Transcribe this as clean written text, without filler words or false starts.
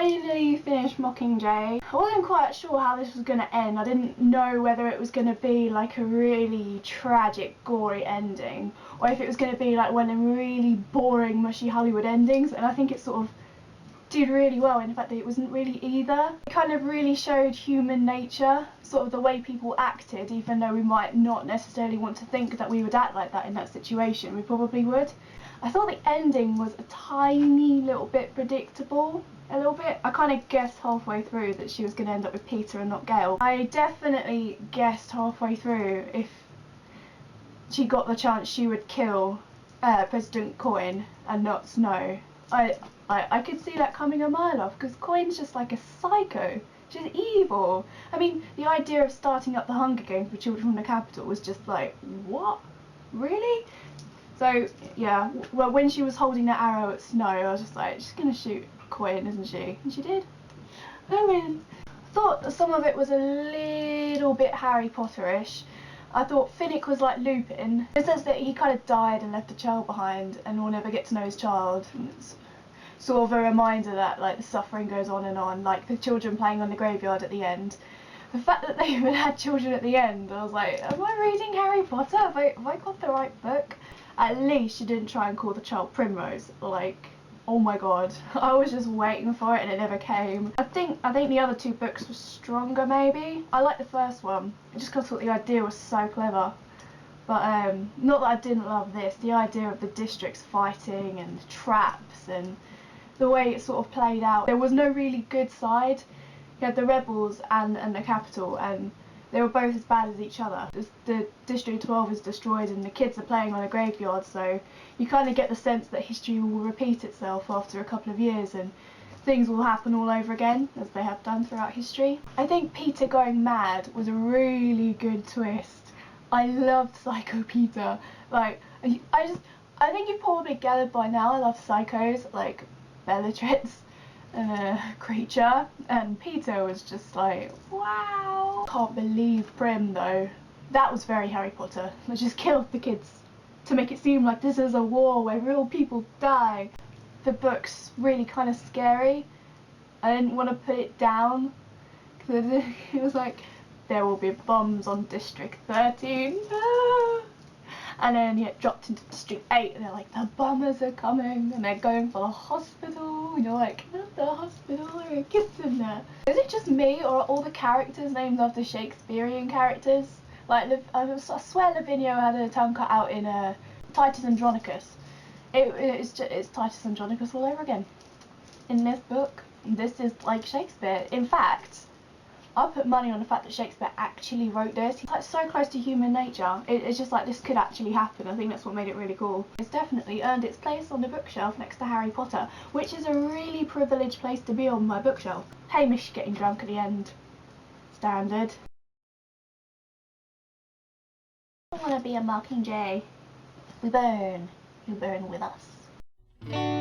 finally finished Mockingjay. I wasn't quite sure how this was going to end. I didn't know whether it was going to be like a really tragic, gory ending, or if it was going to be like one of them really boring, mushy Hollywood endings, and I think it sort of did really well in the fact that it wasn't really either. It kind of really showed human nature, sort of the way people acted, even though we might not necessarily want to think that we would act like that in that situation. We probably would. I thought the ending was a tiny little bit predictable, a little bit. I kind of guessed halfway through that she was going to end up with Peter and not Gale. I definitely guessed halfway through if she got the chance she would kill President Coin and not Snow. I could see that coming a mile off, because Coin's just like a psycho. She's evil. I mean, the idea of starting up the Hunger Games with children from the capital was just like, what? Really? So, yeah, well, when she was holding that arrow at Snow, I was just like, she's gonna shoot Coin, isn't she? And she did. I win. I thought that some of it was a little bit Harry Potter-ish. I thought Finnick was like Lupin. It says that he kind of died and left a child behind, and we'll never get to know his child. And it's sort of a reminder that like the suffering goes on, like the children playing on the graveyard at the end. The fact that they even had children at the end, I was like, am I reading Harry Potter? Have I got the right book? At least she didn't try and call the child Primrose. Like, oh my god, I was just waiting for it and it never came. I think the other two books were stronger maybe. I liked the first one, just because I thought the idea was so clever. But not that I didn't love this. The idea of the districts fighting and the traps and the way it sort of played out. There was no really good side. You had the rebels and the capital, and they were both as bad as each other. The District 12 is destroyed and the kids are playing on a graveyard, so you kind of get the sense that history will repeat itself after a couple of years and things will happen all over again, as they have done throughout history. I think Peter going mad was a really good twist. I loved Psycho Peter. Like, I think you've probably gathered by now I love psychos, like Bellatrix and Creature, and Peter was just like, wow. Can't believe Prim though. That was very Harry Potter. They just killed the kids to make it seem like this is a war where real people die. The book's really kind of scary. I didn't want to put it down because it was like, there will be bombs on District 13. And then you get dropped into District 8 and they're like, the bombers are coming, and they're going for the hospital, and you're like, not the hospital, there are kids in there. Is it just me, or are all the characters named after Shakespearean characters? Like, I swear Lavinia had a tongue cut out in Titus Andronicus. It's Titus Andronicus all over again. In this book, this is like Shakespeare. In fact, I put money on the fact that Shakespeare actually wrote this. He's like so close to human nature. It's just like this could actually happen. I think that's what made it really cool. It's definitely earned its place on the bookshelf next to Harry Potter, which is a really privileged place to be on my bookshelf. Hamish getting drunk at the end. Standard. I want to be a Mockingjay. We burn. You burn with us.